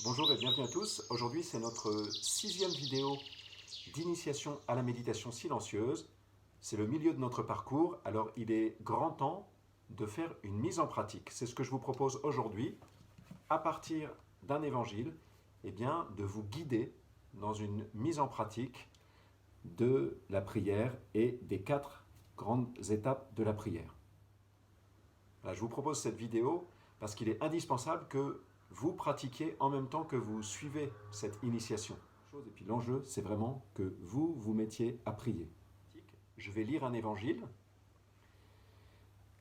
Bonjour et bienvenue à tous. Aujourd'hui, c'est notre 6e vidéo d'initiation à la méditation silencieuse. C'est le milieu de notre parcours, alors il est grand temps de faire une mise en pratique. C'est ce que je vous propose aujourd'hui, à partir d'un évangile, de vous guider dans une mise en pratique de la prière et des 4 grandes étapes de la prière. Voilà, je vous propose cette vidéo parce qu'il est indispensable que vous pratiquiez en même temps que vous suivez cette initiation. Et puis l'enjeu, c'est vraiment que vous vous mettiez à prier. Je vais lire un évangile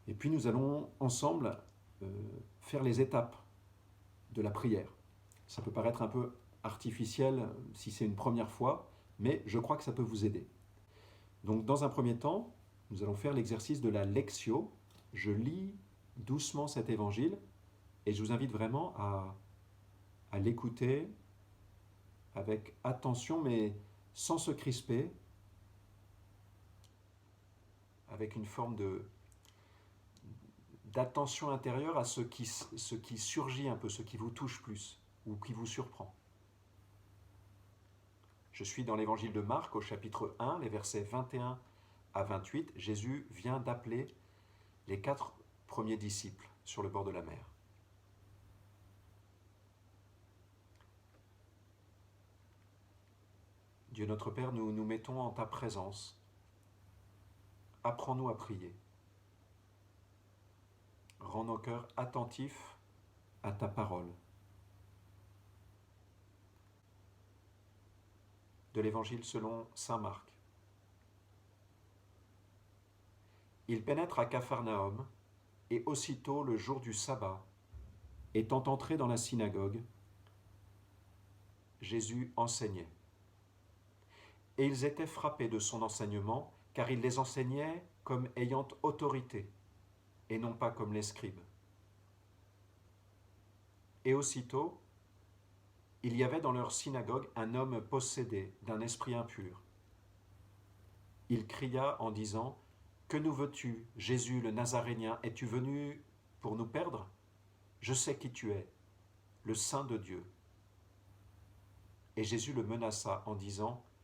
et puis nous allons ensemble faire les étapes de la prière. Ça peut paraître un peu artificiel si c'est une première fois, mais je crois que ça peut vous aider. Donc dans un premier temps, nous allons faire l'exercice de la lectio. Je lis doucement cet évangile et je vous invite vraiment à l'écouter avec attention, mais sans se crisper, avec une forme d'attention intérieure à ce qui surgit un peu, ce qui vous touche plus ou qui vous surprend. Je suis dans l'évangile de Marc au chapitre 1, les versets 21 à 28. Jésus vient d'appeler les 4 premiers disciples sur le bord de la mer. Dieu notre Père, nous nous mettons en ta présence. Apprends-nous à prier. Rends nos cœurs attentifs à ta parole. De l'Évangile selon saint Marc. Il pénètre à Capharnaüm, et aussitôt le jour du sabbat, étant entré dans la synagogue, Jésus enseignait. Et ils étaient frappés de son enseignement, car il les enseignait comme ayant autorité, et non pas comme les scribes. Et aussitôt, il y avait dans leur synagogue un homme possédé d'un esprit impur. Il cria en disant : « Que nous veux-tu, Jésus le Nazarénien ? Es-tu venu pour nous perdre ? Je sais qui tu es, le Saint de Dieu. » Et Jésus le menaça en disant : «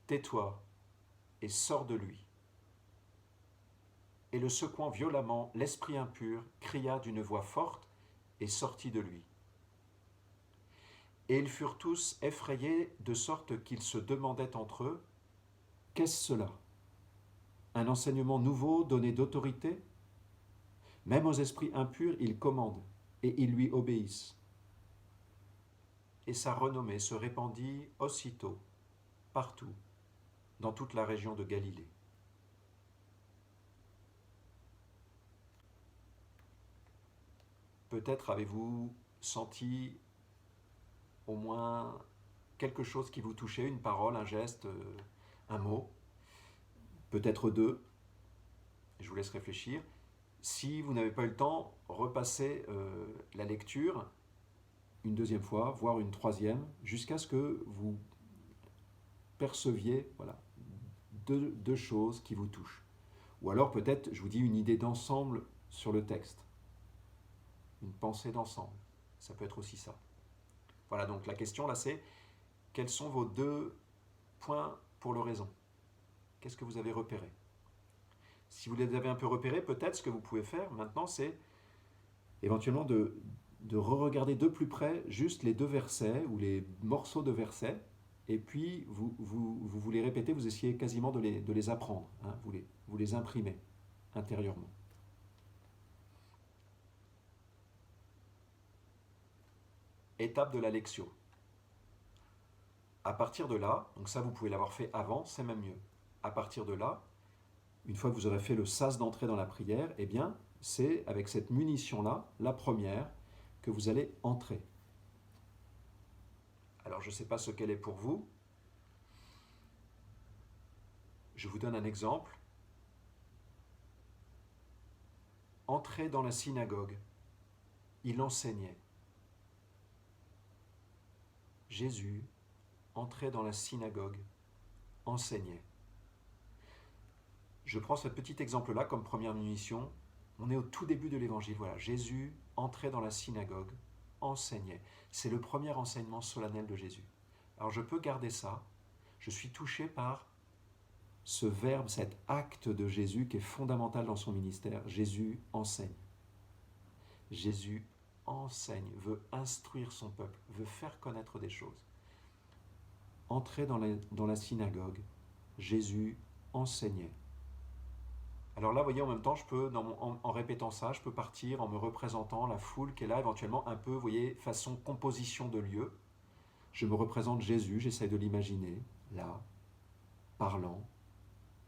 Tais-toi et sors de lui. » Et le secouant violemment, l'esprit impur cria d'une voix forte et sortit de lui. Et ils furent tous effrayés de sorte qu'ils se demandaient entre eux : « Qu'est-ce cela ? Un enseignement nouveau donné d'autorité ? Même aux esprits impurs, il commande, et ils lui obéissent. » Et sa renommée se répandit aussitôt, partout, dans toute la région de Galilée. Peut-être avez-vous senti au moins quelque chose qui vous touchait, une parole, un geste, un mot, peut-être 2. Je vous laisse réfléchir. Si vous n'avez pas eu le temps, repassez la lecture une deuxième fois, voire une troisième, jusqu'à ce que vous perceviez deux choses qui vous touchent. Ou alors peut-être, je vous dis, une idée d'ensemble sur le texte. Une pensée d'ensemble. Ça peut être aussi ça. Voilà, donc la question là c'est, quels sont vos 2 points pour l'oraison ? Qu'est-ce que vous avez repéré ? Si vous les avez un peu repérés, peut-être ce que vous pouvez faire maintenant, c'est éventuellement de re-regarder de plus près juste les 2 versets ou les morceaux de versets, et puis vous les répétez, vous essayez quasiment de les apprendre, hein, vous les imprimez intérieurement. Étape de la lectio. À partir de là, donc ça vous pouvez l'avoir fait avant, c'est même mieux. À partir de là, une fois que vous aurez fait le sas d'entrée dans la prière, eh bien, c'est avec cette munition-là, la première, que vous allez entrer. Alors, je ne sais pas ce qu'elle est pour vous. Je vous donne un exemple. Entrer dans la synagogue, il enseignait. Jésus entrait dans la synagogue, enseignait. Je prends ce petit exemple-là comme première munition. On est au tout début de l'évangile. Voilà, Jésus entrait dans la synagogue, enseignait. C'est le premier enseignement solennel de Jésus. Alors je peux garder ça, je suis touché par ce verbe, cet acte de Jésus qui est fondamental dans son ministère. Jésus enseigne. Jésus enseigne, veut instruire son peuple, veut faire connaître des choses. Entrer dans la synagogue, Jésus enseignait. Alors là, vous voyez, en même temps, je peux, en répétant ça, je peux partir en me représentant la foule qui est là, éventuellement un peu, vous voyez, façon composition de lieu. Je me représente Jésus, j'essaie de l'imaginer, là, parlant,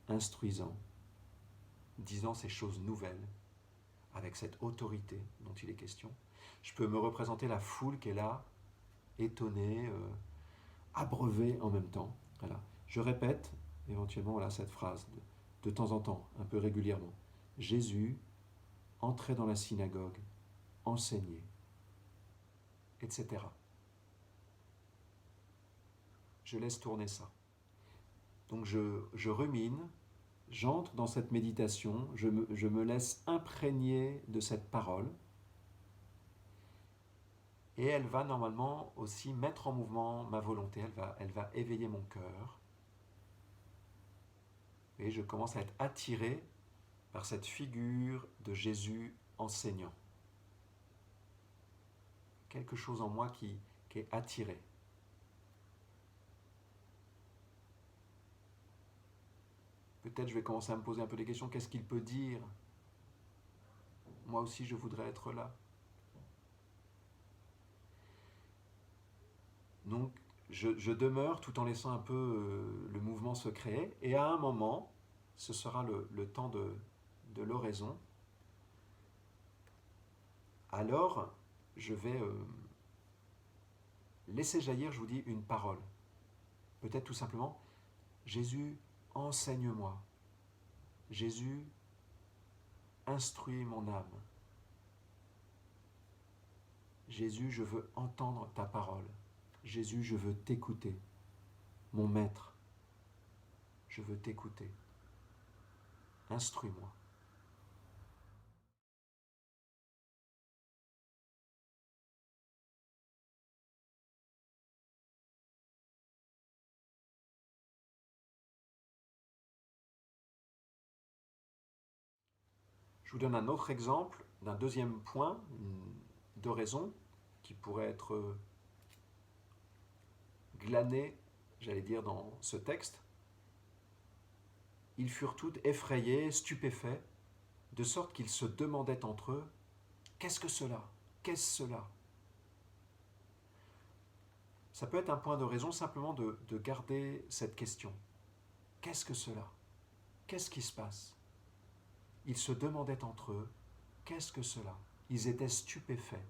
instruisant, disant ces choses nouvelles, avec cette autorité dont il est question. Je peux me représenter la foule qui est là, étonnée, abreuvée en même temps. Voilà. Je répète éventuellement voilà, cette phrase de temps en temps, un peu régulièrement. Jésus entrait dans la synagogue, enseignait, etc. Je laisse tourner ça. Donc je rumine, j'entre dans cette méditation, je me laisse imprégner de cette parole et elle va normalement aussi mettre en mouvement ma volonté, elle va éveiller mon cœur et je commence à être attiré par cette figure de Jésus enseignant. Quelque chose en moi qui est attiré. Peut-être je vais commencer à me poser un peu des questions. Qu'est-ce qu'il peut dire? Moi aussi, je voudrais être là. Donc, je demeure tout en laissant un peu le mouvement se créer. Et à un moment, ce sera le temps de l'oraison. Alors, je vais laisser jaillir, je vous dis, une parole. Peut-être tout simplement, Jésus, enseigne-moi. Jésus, instruis mon âme. Jésus, je veux entendre ta parole. Jésus, je veux t'écouter. Mon maître, je veux t'écouter. Instruis-moi. Je vous donne un autre exemple d'un deuxième point d'oraison qui pourrait être glané, j'allais dire, dans ce texte. Ils furent tous effrayés, stupéfaits, de sorte qu'ils se demandaient entre eux, « Qu'est-ce que cela? Qu'est-ce cela ?» Ça peut être un point d'oraison simplement de garder cette question. Qu'est-ce que cela? Qu'est-ce qui se passe? Ils se demandaient entre eux, qu'est-ce que cela? Ils étaient stupéfaits.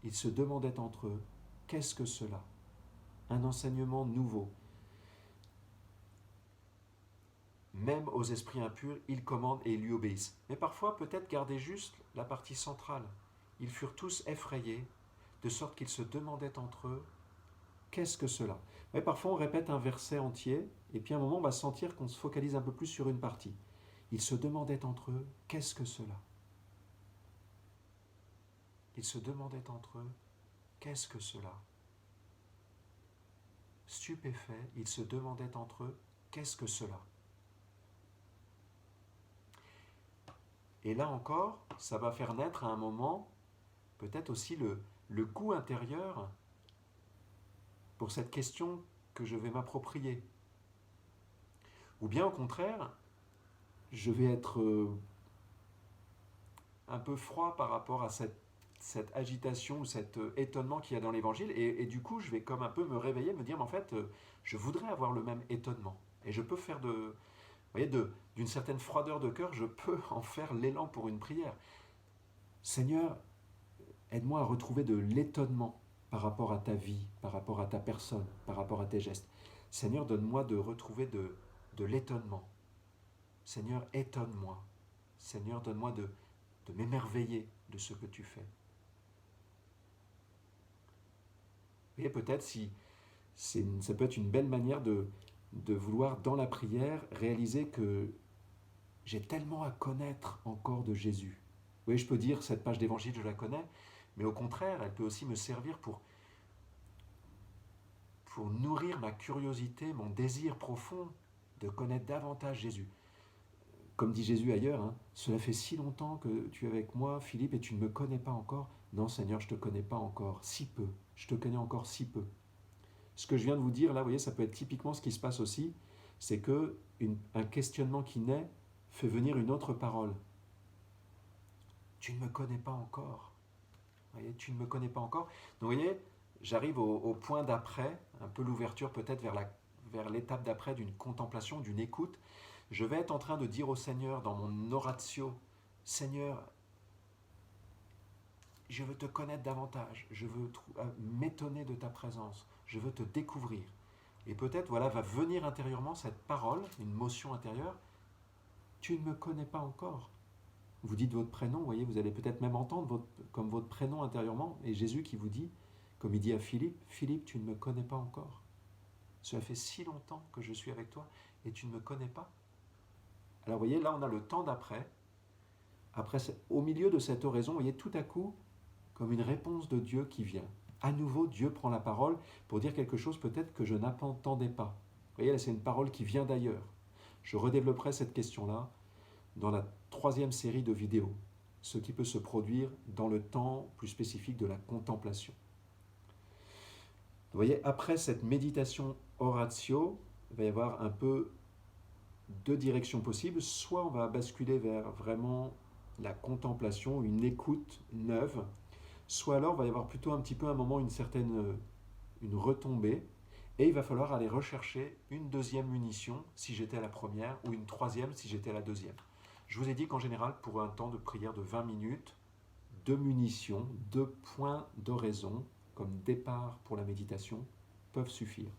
Ils se demandaient entre eux, qu'est-ce que cela? Un enseignement nouveau. Même aux esprits impurs, ils commandent et ils lui obéissent. Mais parfois, peut-être garder juste la partie centrale. Ils furent tous effrayés, de sorte qu'ils se demandaient entre eux, qu'est-ce que cela? Mais parfois, on répète un verset entier, et puis à un moment, on va sentir qu'on se focalise un peu plus sur une partie. Ils se demandaient entre eux, qu'est-ce que cela? Ils se demandaient entre eux, qu'est-ce que cela? Stupéfaits, ils se demandaient entre eux, qu'est-ce que cela? Et là encore, ça va faire naître à un moment peut-être aussi le goût intérieur pour cette question que je vais m'approprier. Ou bien au contraire, je vais être un peu froid par rapport à cette agitation ou cet étonnement qu'il y a dans l'évangile et du coup je vais comme un peu me réveiller, me dire mais en fait je voudrais avoir le même étonnement et je peux faire vous voyez, d'une certaine froideur de cœur, je peux en faire l'élan pour une prière. Seigneur, aide-moi à retrouver de l'étonnement par rapport à ta vie, par rapport à ta personne, par rapport à tes gestes. Seigneur, donne-moi de retrouver de l'étonnement. Seigneur, étonne-moi. Seigneur, donne-moi de m'émerveiller de ce que tu fais. Et peut-être si ça peut être une belle manière de vouloir, dans la prière, réaliser que j'ai tellement à connaître encore de Jésus. Oui, je peux dire, cette page d'évangile, je la connais, mais au contraire, elle peut aussi me servir pour nourrir ma curiosité, mon désir profond de connaître davantage Jésus. Comme dit Jésus ailleurs, hein, cela fait si longtemps que tu es avec moi, Philippe, et tu ne me connais pas encore. Non, Seigneur, je ne te connais pas encore, si peu. Je te connais encore si peu. Ce que je viens de vous dire, là, vous voyez, ça peut être typiquement ce qui se passe aussi, c'est qu'un questionnement qui naît fait venir une autre parole. Tu ne me connais pas encore. Vous voyez, tu ne me connais pas encore. Donc, vous voyez, j'arrive au point d'après, un peu l'ouverture peut-être vers l'étape d'après d'une contemplation, d'une écoute. Je vais être en train de dire au Seigneur dans mon oratio, Seigneur, je veux te connaître davantage, je veux m'étonner de ta présence, je veux te découvrir. Et peut-être, voilà, va venir intérieurement cette parole, une motion intérieure, tu ne me connais pas encore. Vous dites votre prénom, vous voyez, vous allez peut-être même entendre comme votre prénom intérieurement, et Jésus qui vous dit, comme il dit à Philippe, Philippe, tu ne me connais pas encore. Cela fait si longtemps que je suis avec toi, et tu ne me connais pas. Alors vous voyez, là on a le temps d'après. Après, au milieu de cette oraison, vous voyez, tout à coup, comme une réponse de Dieu qui vient. À nouveau, Dieu prend la parole pour dire quelque chose peut-être que je n'entendais pas. Vous voyez, là c'est une parole qui vient d'ailleurs. Je redévelopperai cette question-là dans la 3e série de vidéos, ce qui peut se produire dans le temps plus spécifique de la contemplation. Vous voyez, après cette méditation oratio, il va y avoir un peu deux directions possibles. Soit on va basculer vers vraiment la contemplation, une écoute neuve, soit alors il va y avoir plutôt un petit peu un moment, une retombée, et il va falloir aller rechercher une deuxième munition si j'étais à la première, ou une troisième si j'étais à la deuxième. Je vous ai dit qu'en général, pour un temps de prière de 20 minutes, 2 munitions, 2 points d'oraison, comme départ pour la méditation, peuvent suffire.